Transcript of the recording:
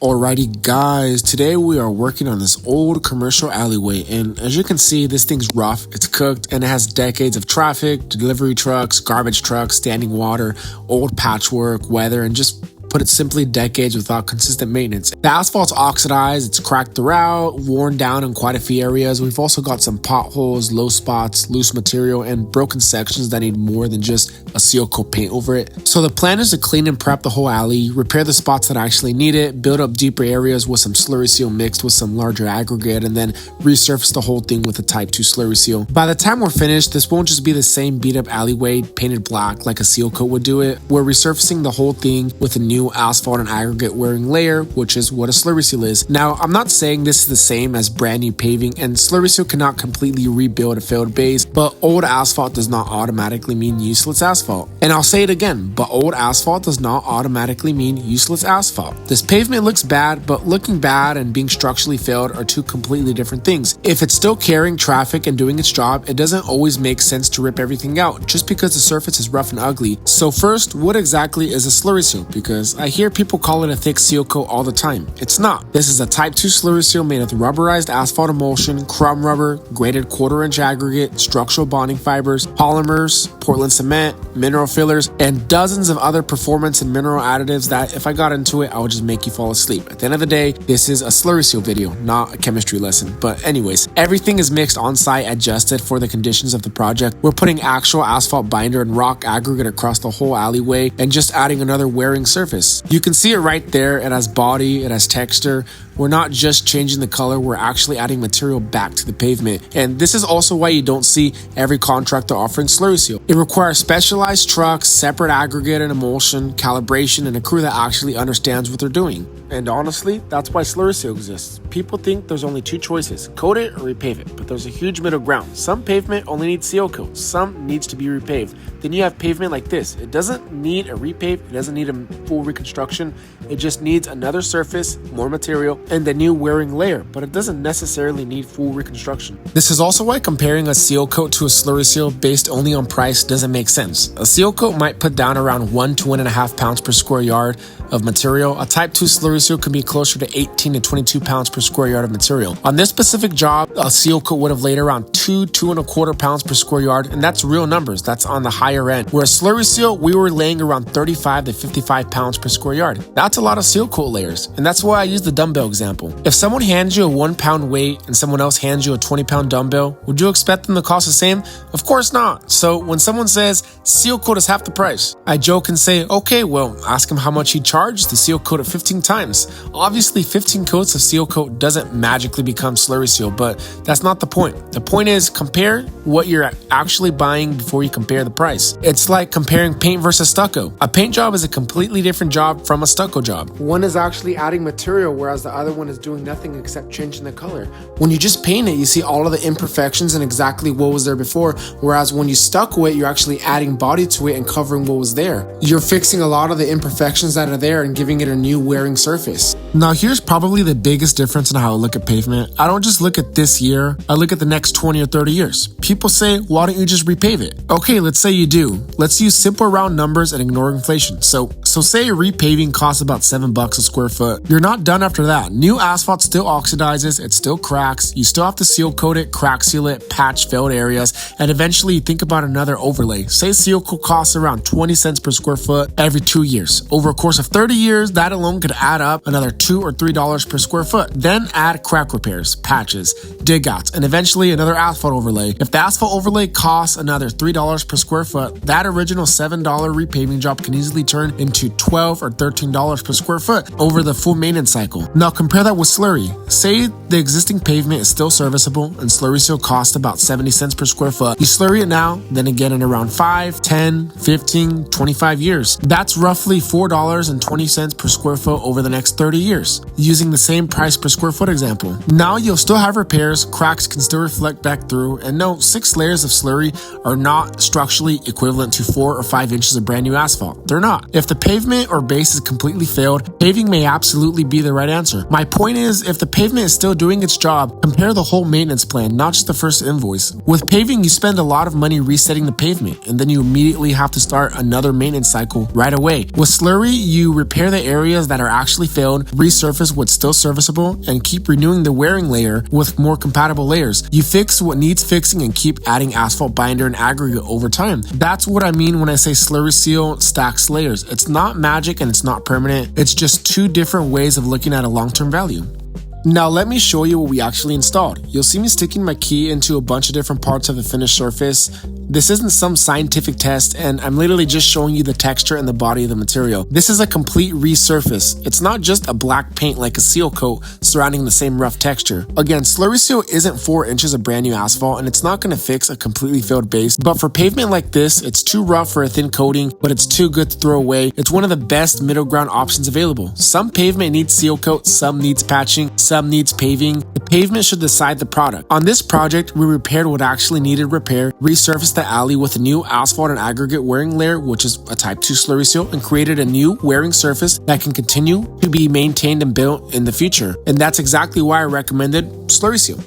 Alrighty guys, today we are working on this old commercial alleyway, and as you can see, this thing's rough, it's cooked, and it has decades of traffic, delivery trucks, garbage trucks, standing water, old patchwork, weather, and just put it simply, decades without consistent maintenance. The asphalt's oxidized, it's cracked throughout, worn down in quite a few areas. We've also got some potholes, low spots, loose material, and broken sections that need more than just a Sealcoat paint over it. So the plan is to clean and prep the whole alley, repair the spots that actually need it, build up deeper areas with some Slurry seal mixed with some larger aggregate, and then resurface the whole thing with a Type 2 Slurry seal. By the time we're finished, this won't just be the same beat up alleyway painted black like a Sealcoat would do it. We're resurfacing the whole thing with a new asphalt and aggregate wearing layer, which is what a Slurry seal is. Now, I'm not saying this is the same as brand new paving, and Slurry seal cannot completely rebuild a failed base, but old asphalt does not automatically mean useless asphalt. And I'll say it again, but old asphalt does not automatically mean useless asphalt. This pavement looks bad, but looking bad and being structurally failed are two completely different things. If it's still carrying traffic and doing its job, it doesn't always make sense to rip everything out just because the surface is rough and ugly. So first, what exactly is a Slurry seal? Because I hear people call it a thick seal coat all the time. It's not. This is a Type 2 Slurry seal made of rubberized asphalt emulsion, crumb rubber, graded 1/4-inch aggregate, structural bonding fibers, polymers, Portland cement, mineral fillers, and dozens of other performance and mineral additives that if I got into it, I would just make you fall asleep. At the end of the day, this is a Slurry seal video, not a chemistry lesson. But anyways, everything is mixed on site, adjusted for the conditions of the project. We're putting actual asphalt binder and rock aggregate across the whole alleyway and just adding another wearing surface. You can see it right there. It has body, it has texture. We're not just changing the color, we're actually adding material back to the pavement. And this is also why you don't see every contractor offering Slurry seal. It requires specialized trucks, separate aggregate and emulsion, calibration, and a crew that actually understands what they're doing. And honestly, that's why Slurry seal exists. People think there's only two choices, coat it or repave it, but there's a huge middle ground. Some pavement only needs Sealcoat, some needs to be repaved. Then you have pavement like this. It doesn't need a repave, it doesn't need a full reconstruction, it just needs another surface, more material, and the new wearing layer, but it doesn't necessarily need full reconstruction. This is also why comparing a Sealcoat to a Slurry seal based only on price doesn't make sense. A Sealcoat might put down around 1 to 1.5 pounds per square yard of material. A Type 2 Slurry seal can be closer to 18 to 22 pounds per square yard of material. On this specific job, a Sealcoat would have laid around 2.25 pounds per square yard, and that's real numbers, that's on the higher end. Where a Slurry seal, we were laying around 35 to 55 pounds per square yard. That's a lot of Sealcoat layers, and that's why I use the dumbbell example. If someone hands you a 1 pound weight and someone else hands you a 20-pound dumbbell, would you expect them to cost the same? Of course not. So when someone says Sealcoat is half the price, I joke and say, okay, well, ask him how much he charged to Sealcoat it 15 times. Obviously, 15 coats of Sealcoat doesn't magically become Slurry seal, but that's not the point. The point is compare what you're actually buying before you compare the price. It's like comparing paint versus stucco. A paint job is a completely different job from a stucco job. One is actually adding material, whereas the other one is doing nothing except changing the color. When you just paint it, you see all of the imperfections and exactly what was there before, whereas when you stucco it, you're actually adding body to it and covering what was there. You're fixing a lot of the imperfections that are there and giving it a new wearing surface. Now here's probably the biggest difference in how I look at pavement. I don't just look at this year, I look at the next 20 or 30 years. People say, why don't you just repave it? Okay, let's say you do. Let's use simple round numbers and ignore inflation. So say repaving costs about $7 a square foot. You're not done after that. New asphalt still oxidizes, it still cracks, you still have to seal coat it, crack seal it, patch failed areas, and eventually you think about another overlay. Say Sealcoat costs around 20 cents per square foot every 2 years. Over a course of 30 years, that alone could add up another $2 or $3 per square foot. Then add crack repairs, patches, dig outs, and eventually another asphalt overlay. If the asphalt overlay costs another $3 per square foot, that original $7 repaving job can easily turn into $12 or $13 per square foot over the full maintenance cycle. Now compare that with Slurry. Say the existing pavement is still serviceable and Slurry seal costs about 70 cents per square foot. You slurry it now, then again in around 5, 10, 15, 25 years. That's roughly $4.20 per square foot over the next 30 years, using the same price per square foot example. Now you'll still have repairs, cracks can still reflect back through, and no, 6 layers of Slurry are not structurally equivalent to 4 or 5 inches of brand new asphalt. They're not. If the pavement or base is completely failed, paving may absolutely be the right answer. My point is, if the pavement is still doing its job, compare the whole maintenance plan, not just the first invoice. With paving, you spend a lot of money resetting the pavement, and then you immediately have to start another maintenance cycle right away. With Slurry, you repair the areas that are actually failed, resurface what's still serviceable, and keep renewing the wearing layer with more compatible layers. You fix what needs fixing and keep adding asphalt binder and aggregate over time. That's what I mean when I say Slurry Seal stacks layers. It's not magic and it's not permanent. It's just two different ways of looking at a long-term value. Now let me show you what we actually installed. You'll see me sticking my key into a bunch of different parts of the finished surface. This isn't some scientific test, and I'm literally just showing you the texture and the body of the material. This is a complete resurface. It's not just a black paint like a seal coat surrounding the same rough texture. Again, Slurry Seal isn't 4 inches of brand new asphalt, and it's not going to fix a completely failed base, but for pavement like this, it's too rough for a thin coating, but it's too good to throw away. It's one of the best middle ground options available. Some pavement needs seal coat, some needs patching, some needs paving. The pavement should decide the product. On this project, we repaired what actually needed repair, resurfaced the alley with a new asphalt and aggregate wearing layer, which is a type 2 Slurry Seal, and created a new wearing surface that can continue to be maintained and built in the future. And that's exactly why I recommended Slurry Seal.